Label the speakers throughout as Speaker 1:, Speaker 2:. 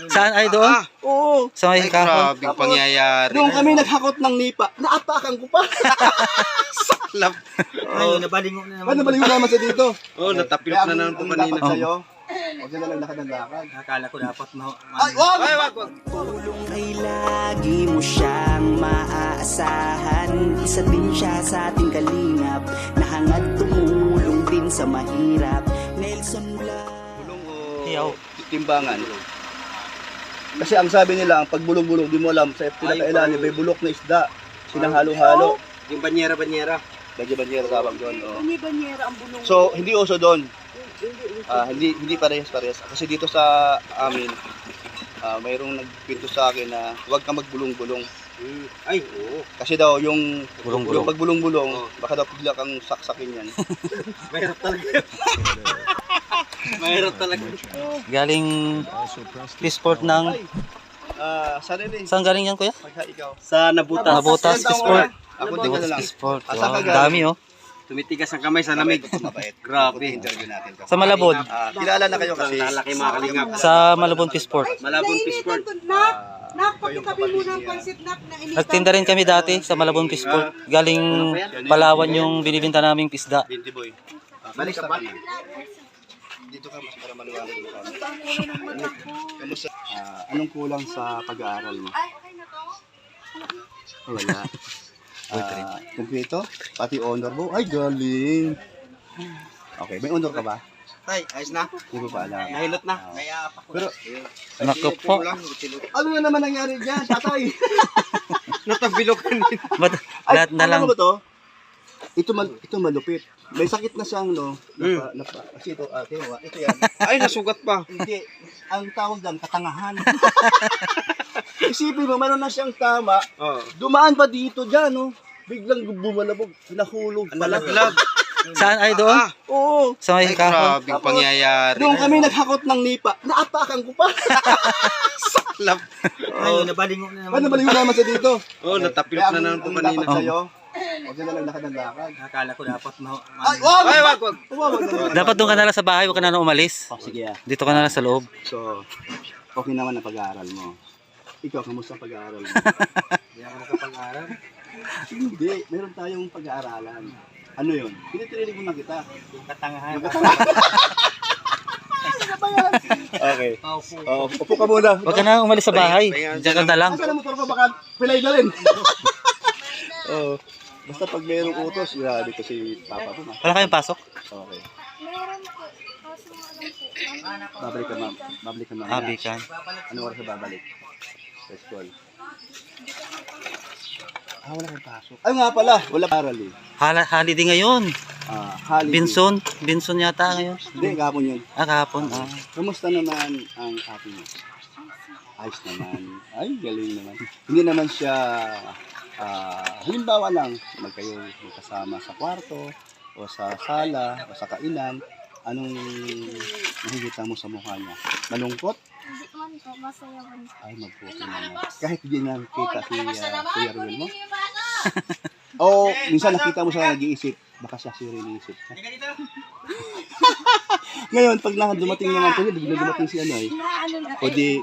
Speaker 1: Saan ay doon?
Speaker 2: Oo.
Speaker 1: Sa may
Speaker 3: Ay,
Speaker 1: kahon.
Speaker 3: grabing pangyayari.
Speaker 2: Doon kami naghakot ng nipa. Naapakan ko pa.
Speaker 3: Saklap.
Speaker 4: Ay, nabalingo na naman.
Speaker 2: Ano balik mo naman sa dito?
Speaker 3: Oh, natapilok na naman po kanina.
Speaker 2: Dapat sa'yo, huwag na lang lakad ng lakad.
Speaker 4: Akala ko dapat
Speaker 2: Ay, wag!
Speaker 3: Ay, wag, wag.
Speaker 5: Tulong ay lagi mo siyang maaasahan. Isa din siya sa ating kalingap na hangad tumulong din sa mahirap. Nelson Mula.
Speaker 2: Bulong o
Speaker 1: Hiyaw.
Speaker 2: timbangan. Kasi ang sabi nila, ang pagbulong-bulong, di mo alam, sa pinakailalim, may bulok na isda. Sinahalo-halo.
Speaker 3: Yung banyera-banyera.
Speaker 2: Banyera tawag doon. Oh.
Speaker 6: Hindi banyera ang bulong.
Speaker 2: So, hindi uso doon. Hindi parehas-parehas. Kasi dito sa amin, mayroong nagpinto sa akin na huwag ka magbulong-bulong.
Speaker 3: Ay, oo.
Speaker 2: Kasi daw, yung
Speaker 1: Bulong-bulong.
Speaker 2: pagbulong-bulong, baka daw bigla kang saksakin yan.
Speaker 3: Mahirap talaga. Mahirap talaga.
Speaker 1: Galing Peaceport ng...
Speaker 2: Sarili.
Speaker 1: Saan galing yan, kuya?
Speaker 2: Pagka ikaw.
Speaker 3: Sa nabutas.
Speaker 1: Nabutas, Peaceport.
Speaker 2: Ako din ka na lang.
Speaker 1: Peaceport.
Speaker 2: Asan ka
Speaker 1: Wow,
Speaker 2: galing?
Speaker 1: dami oh.
Speaker 3: Tumitigas ang kamay sa lamig.
Speaker 2: Mabait.
Speaker 3: Grabe.
Speaker 2: Interview natin.
Speaker 1: Sa Malabon.
Speaker 2: Kilala na kayo kasi.
Speaker 3: Lalaki mga kalingap.
Speaker 1: Sa Malabon Peaceport.
Speaker 3: Malabon Peaceport.
Speaker 6: Napakitabi mo ng pansit na initan.
Speaker 1: Nagtinda rin kami dati sa Malabon Peaceport. Galing Palawan yung binibinta naming pisda.
Speaker 2: Binti boy.
Speaker 3: Balik ka pa.
Speaker 2: Dito ka mas para maliwanag mo kami. Kamusta? Anong kulang sa pag-aaral mo? Wala. Kumpleto? Pati honor mo? Ay, galing. Okay, may honor ka ba?
Speaker 3: Tay, ayos na.
Speaker 2: Hindi ko pa alam.
Speaker 3: Nahilot na.
Speaker 2: Pero,
Speaker 1: Naku po.
Speaker 2: ano na naman nangyari dyan, tatay?
Speaker 3: Natabilok ka din.
Speaker 1: Ba't lahat na lang?
Speaker 2: Alam mo ba to? Ito malupit. May sakit na siyang, no? Kasi ito, ito yan.
Speaker 3: Ay, nasugat pa.
Speaker 2: Hindi. Ang tawag lang, katangahan. Isipin mo, meron na siyang tama.
Speaker 3: Oo.
Speaker 2: Dumaan pa dito dyan, no? Biglang bumalabog, pinahulog pala.
Speaker 3: Nalaglag.
Speaker 1: Saan ay doon?
Speaker 2: Oo.
Speaker 1: Sa may
Speaker 3: Ay,
Speaker 1: kahon.
Speaker 3: grabing pangyayari.
Speaker 2: Doon kami naghakot ng nipa. Naapakan ko pa.
Speaker 3: Saklap.
Speaker 4: Ay, nabalingo na naman.
Speaker 2: Ano balik mo naman sa dito?
Speaker 3: Oh, natapilok na naman po kanina.
Speaker 2: Dapat sa'yo, huwag na lang lakad ng lakad.
Speaker 4: Akala ko dapat
Speaker 2: Ay, wag!
Speaker 3: Ay, wag, wag.
Speaker 2: Wag naman.
Speaker 1: Dapat doon ka na lang sa bahay, huwag ka na lang umalis.
Speaker 2: Sige ah.
Speaker 1: Dito ka na lang sa loob.
Speaker 2: So, okay naman ang pag-aaral mo. Ikaw, kamusta ang pag-aaral mo?
Speaker 4: Hindi ako nakapag-aral.
Speaker 2: Hindi, meron tayong pag-aaralan. Ano yun? Pinitirinig mo na kita.
Speaker 4: Katangahan.
Speaker 2: Okay. Upo ka muna.
Speaker 1: Huwag ka na umalis sa bahay. Diyan ka na lang.
Speaker 2: Asa na motor pa baka pilay na rin. Basta pag mayroong utos, grabe ko si Papa mo.
Speaker 1: Wala kayong pasok?
Speaker 2: Okay.
Speaker 6: Meron po. Kaso alam po.
Speaker 2: Babalik ka ma'am. Babalik ka ma'am.
Speaker 1: Abi ka.
Speaker 2: Anong oras na babalik? Sa school. Wala kang pasok. Ay nga pala, wala aral eh.
Speaker 1: Holiday ngayon.
Speaker 2: Holiday.
Speaker 1: Binson yata ngayon.
Speaker 2: Hindi, kahapon yun.
Speaker 1: Kahapon.
Speaker 2: Kamusta naman ang ate mo? Ayos naman. Ay, galing naman. Hindi naman siya, halimbawa lang, magkayo kasama sa kwarto, o sa sala, o sa kainan. Anong nakikita mo sa mukha niya? Malungkot?
Speaker 6: Hindi man po. Masaya man.
Speaker 2: Ay, magputi naman. Kahit hindi nakita si Kuya Ruel mo? O, minsan nakita mo siya nag-iisip, baka siya si Ruel iisip. Ngayon, pag dumating naman ko, bigla dumating si ano eh.
Speaker 6: Naano na.
Speaker 2: O di,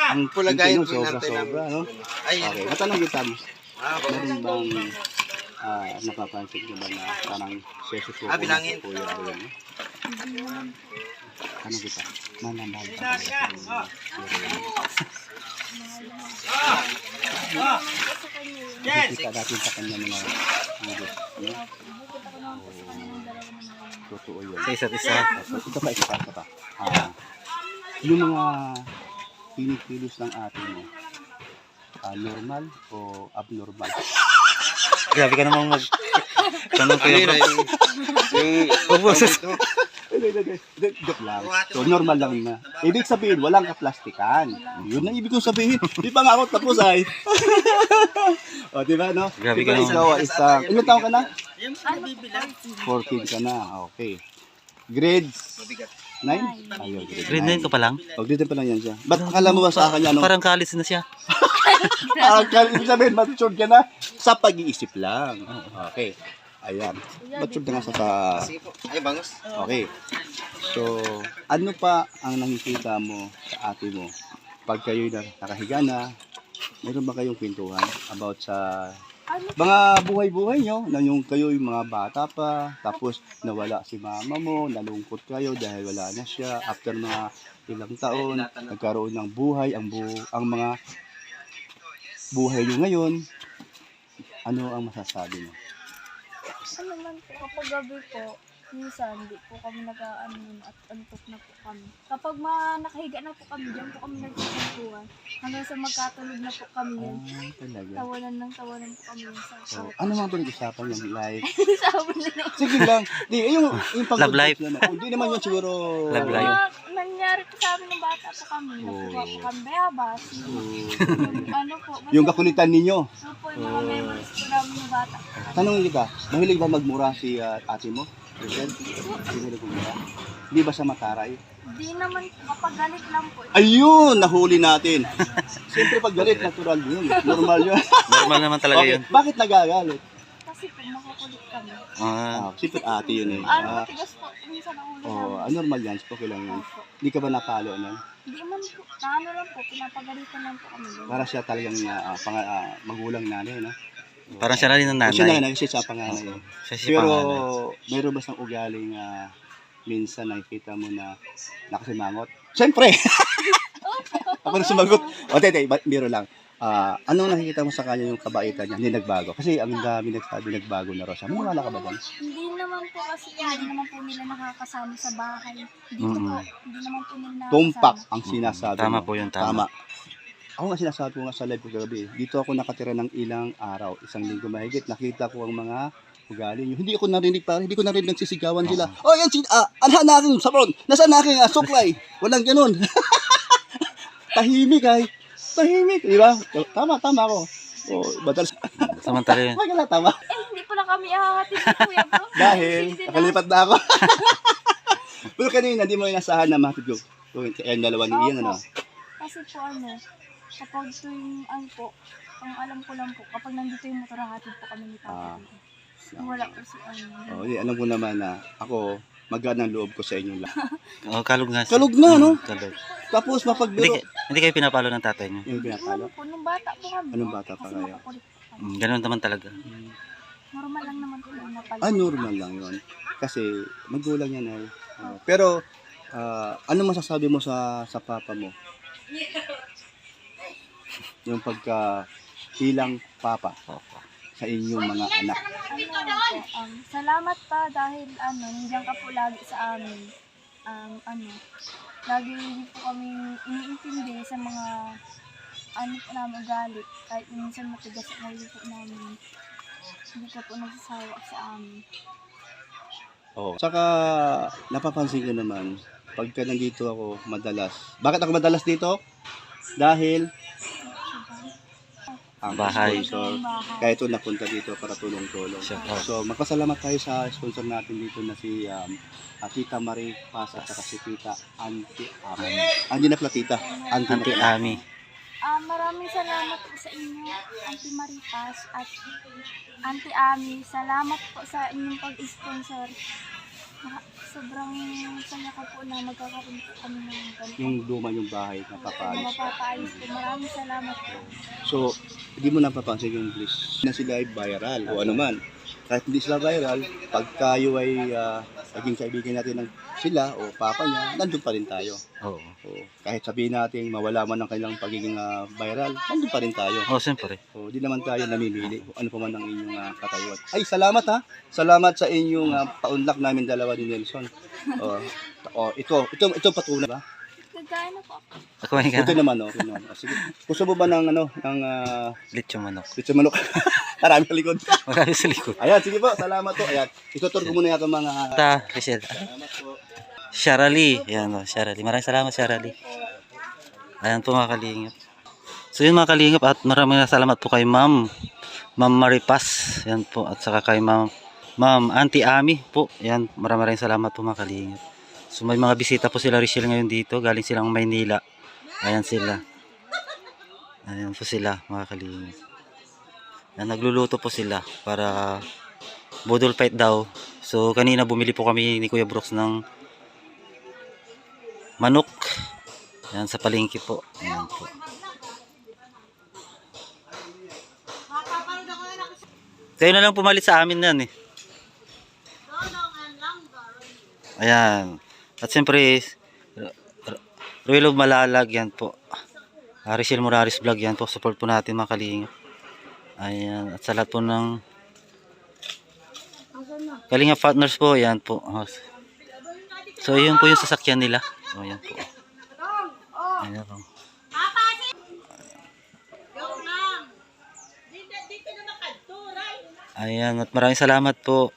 Speaker 2: ang
Speaker 3: Pulagayin
Speaker 2: pinto
Speaker 3: po
Speaker 2: nun,
Speaker 3: natin
Speaker 2: sobra-sobra, no?
Speaker 3: Ay,
Speaker 2: Okay, matanong kita mo. Meron bang napapansin ko ba na parang sesusuko
Speaker 3: bilangin.
Speaker 2: sa Kuya Ruel, no? Ano kita? Manamahal ka ba sa Kuya Ruel? Kita natin sa kanya mga higit, no? Totoo yun.
Speaker 1: Sa isa't isa.
Speaker 2: Ito pa, ito pa. Yung mga pinikilos ng atin mo, normal o abnormal?
Speaker 1: Grabe ka namang tanong ko
Speaker 3: ano
Speaker 1: yun.
Speaker 3: yun? Yung
Speaker 2: Joke lang. So, normal lang na. Ibig sabihin, walang kaplastikan. Yun ang ibig kong sabihin. Di pa nga ako tapos ay. O, di ba, no?
Speaker 1: Grabe
Speaker 2: Diba,
Speaker 1: ka naman.
Speaker 2: ikaw, isang, ilan taon ka na?
Speaker 4: Yung sinabibilang.
Speaker 2: 14 ka na. Okay. Grades 9? Ayun,
Speaker 1: Grade 9 ka pa lang?
Speaker 2: O, grade 9 pa lang yan siya. Ba't akala mo ba sa akin ano?
Speaker 1: Parang college na siya.
Speaker 2: Ibig sabihin, matured ka na sa pag-iisip lang. Okay. Ayan. Matured na nga sa
Speaker 3: Ay, bangos.
Speaker 2: Okay. So, ano pa ang nakikita mo sa ate mo pag kayo nakahiga na, meron ba kayong kwentuhan about sa
Speaker 6: Ano po?
Speaker 2: mga buhay-buhay nyo, na yung kayo yung mga bata pa, tapos nawala si mama mo, nalungkot kayo dahil wala na siya, after mga ilang taon, nagkaroon ng buhay, ang mga buhay nyo ngayon, ano ang masasabi mo?
Speaker 6: Ano man po, kapag gabi po, minsan di po kami nag-ano at antok na po kami. Kapag nakahiga na po kami dyan po kami nagkikwentuhan. Hanggang sa magkatulog na po kami yan.
Speaker 2: Talaga.
Speaker 6: Tawanan po kami yan sa
Speaker 2: So,
Speaker 6: kwarto.
Speaker 2: ano mga pinag-usapan yung life?
Speaker 6: Sabi na lang.
Speaker 2: Sige lang. Di, yung pag
Speaker 1: Love life.
Speaker 2: Hindi naman yun siguro.
Speaker 1: Love life.
Speaker 6: Mga nangyari po sa amin ng bata po kami. Nagkuha po kami bayabas. Ano po. basta
Speaker 2: Yung kakulitan ninyo.
Speaker 6: po po yung mga memories po namin ng bata.
Speaker 2: Tanong kita, mahilig ba magmura si ate mo? Rachel? Mahilig magmura? Hindi ba siya mataray?
Speaker 6: Di naman po, kapag galit lang po.
Speaker 2: Ayun! Nahuli natin. Siyempre pag galit, natural yun. Normal yun.
Speaker 1: Normal naman talaga
Speaker 2: Okay,
Speaker 1: yun.
Speaker 2: bakit nagagalit?
Speaker 6: Kasi po makukulit kami.
Speaker 2: Siyempre ate yun eh.
Speaker 6: Ano, matigas po. Minsan ang ulo namin.
Speaker 2: Normal yan. Okay lang yan.
Speaker 6: Opo.
Speaker 2: Hindi ka ba napalo nun?
Speaker 6: Hindi man po, naano lang po, pinapagalitan lang po kami.
Speaker 2: Para siya talagang magulang nanay, no?
Speaker 1: Parang siya na rin ng
Speaker 2: Siya
Speaker 1: nanay.
Speaker 2: nanay kasi siya panganay. eh.
Speaker 1: Siya si
Speaker 2: Pero
Speaker 1: panganay.
Speaker 2: meron ba siyang ugaling minsan nakikita mo na nakasimangot? Siyempre! Ako na sumagot. O, tete, biro lang. Anong nakikita mo sa kanya yung kabaitan niya? Hindi nagbago. Kasi ang dami nagsabi nagbago na raw siya. Maniwala ka ba doon?
Speaker 6: Hindi naman po kasi, hindi naman po nila nakakasama sa bahay. Dito po, hindi naman po nila nakakasama.
Speaker 2: Tumpak ang sinasabi
Speaker 1: Tama
Speaker 2: mo.
Speaker 1: po yun, tama.
Speaker 2: Ako nga sinasabi ko nga sa live ko gabi. Dito ako nakatira ng ilang araw. 1 linggo mahigit. Nakita ko ang mga ugali niyo. Hindi ko narinig pa. Hindi ko narinig nagsisigawan sila. Oh, yan anhan na aking sabon. Nasaan na aking suklay? Walang ganun. Tahimik ay. Tahimik. Di ba? Tama ako. Oh, badal.
Speaker 1: Samantala yun.
Speaker 2: Magala, tama.
Speaker 6: Hindi po lang kami ihahatid ni Kuya Bro.
Speaker 2: Dahil,
Speaker 6: Hindi na-
Speaker 2: nakalipat na ako. Pero kanina, di mo inasahan na matid ko. Yung dalawa ni Ian, ano?
Speaker 6: Kasi po kapag tuwing po, ang alam ko lang po, kapag nandito yung motor, hatid po kami ni Papa. Wala po si
Speaker 2: Oh, di, alam ko naman na ako, magaan ang loob ko sa inyo lang.
Speaker 1: Oh, kalog nga siya.
Speaker 2: Kalog na, no?
Speaker 1: Kalog.
Speaker 2: Tapos
Speaker 1: Hindi,
Speaker 2: mapagbiro.
Speaker 1: hindi kayo pinapalo ng tatay niyo.
Speaker 2: Yung
Speaker 6: Hindi
Speaker 2: pinapalo.
Speaker 6: naman po, nung bata po kami.
Speaker 2: Anong bata pa
Speaker 6: Kasi
Speaker 2: kayo?
Speaker 6: makukulit po kami.
Speaker 1: Ganun naman talaga.
Speaker 6: Normal lang naman po yung napalo.
Speaker 2: Normal lang yun. Kasi magulang yan ay. Pero, ano masasabi mo sa papa mo? Yung pagka bilang papa sa inyong mga anak.
Speaker 6: Salamat pa dahil nandiyan ka po lagi sa amin. Lagi po kami iniintindi sa mga po namin galit. Kahit minsan matigas ang ulo po namin. Hindi ka po nagsasawa sa amin.
Speaker 2: Saka napapansin ko naman, pagka nandito ako madalas. Bakit ako madalas dito? Dahil ang
Speaker 1: Bahay.
Speaker 2: sponsor. Kaya ito napunta dito para tulong-tulong.
Speaker 1: Sure.
Speaker 2: So magpasalamat tayo sa sponsor natin dito na si Tita Marie Paz at saka si Tita Auntie Ami. Hindi na pala Tita, Auntie
Speaker 1: Auntie
Speaker 2: Ami.
Speaker 1: Ami.
Speaker 6: Maraming salamat po sa inyo, Auntie Maripas at Auntie Ami. Salamat po sa inyong pag-sponsor. Sobrang saya ko po na magkakaroon po kami ng ganito.
Speaker 2: Yung luma yung bahay na papaayos.
Speaker 6: Mapapaayos po. Maraming salamat po.
Speaker 2: So, hindi mo napapansin yung English na sila ay viral o ano man. Kahit hindi sila viral, pag tayo ay naging kaibigan natin ng sila o papa niya, nandun pa rin tayo.
Speaker 1: Oo.
Speaker 2: O, kahit sabihin natin mawala man ang kailang pagiging viral, nandun pa rin tayo.
Speaker 1: Oh, siyempre.
Speaker 2: O, di naman tayo namimili kung ano pa man ang inyong katayuan. Ay, salamat ha. Salamat sa inyong paunlak namin dalawa ni Nelson. Ito patunay ba?
Speaker 6: Kagaya na po ako.
Speaker 1: Ako may
Speaker 2: Ito
Speaker 1: ka
Speaker 2: naman, ito naman. Sige. Gusto mo ba ng
Speaker 1: lechong manok.
Speaker 2: pizza manok? Marami sa likod.
Speaker 1: Marami sa likod.
Speaker 2: Ayan, sige po. Salamat po. Ayan. Itutur ko muna yung mga...
Speaker 1: Ta, Rachel.
Speaker 2: Salamat po.
Speaker 1: Sharali. Yan o, Sharali. Maraming salamat, Sharali. Ayan po mga kalingap. So yun mga kalingap at maraming salamat po kay Ma'am Maripas. Yan po. At saka kay Ma'am Auntie Ami po. Yan, maraming salamat po mga kalingap. So may mga bisita po sila Rachel ngayon dito. Galing silang Maynila. Ayan sila. Ayan po sila mga kalingap. Yan, nagluluto po sila para budol fight daw. So kanina bumili po kami ni Kuya Brooks ng manok Yan sa palengke po. Ayan po. Kayo na lang pumalit sa amin yan eh. Ayan. At siyempre, Ruel of Malalag, yan po. Rachel Morales Vlog, yan po. Support po natin mga kalingap. Ayan. At sa lahat po ng Kalingap partners po, yan po. So, yun po yung sasakyan nila. O, yan po. Ayan po. Ayan, at maraming salamat po.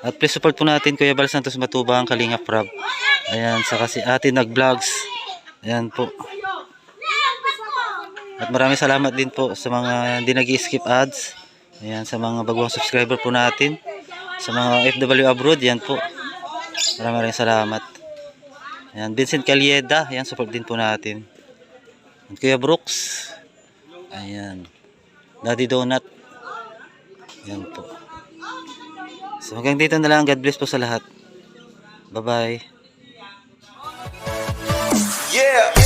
Speaker 1: At please support po natin Kuya Bal Santos Matubang, Kalingap Rob. Ayan, saka si Ate Nag-Vlogs. Ayan po. At maraming salamat din po sa mga hindi nag-skip ads. Ayan, sa mga bagong subscriber po natin. Sa mga FW abroad, yan po. Maraming salamat. Ayan, Vincent Calieda, ayan, support din po natin. At Kuya Brooks. Ayan. Daddy Donut. Yan po. So hanggang dito na lang. God bless po sa lahat. Bye-bye.
Speaker 3: Yeah!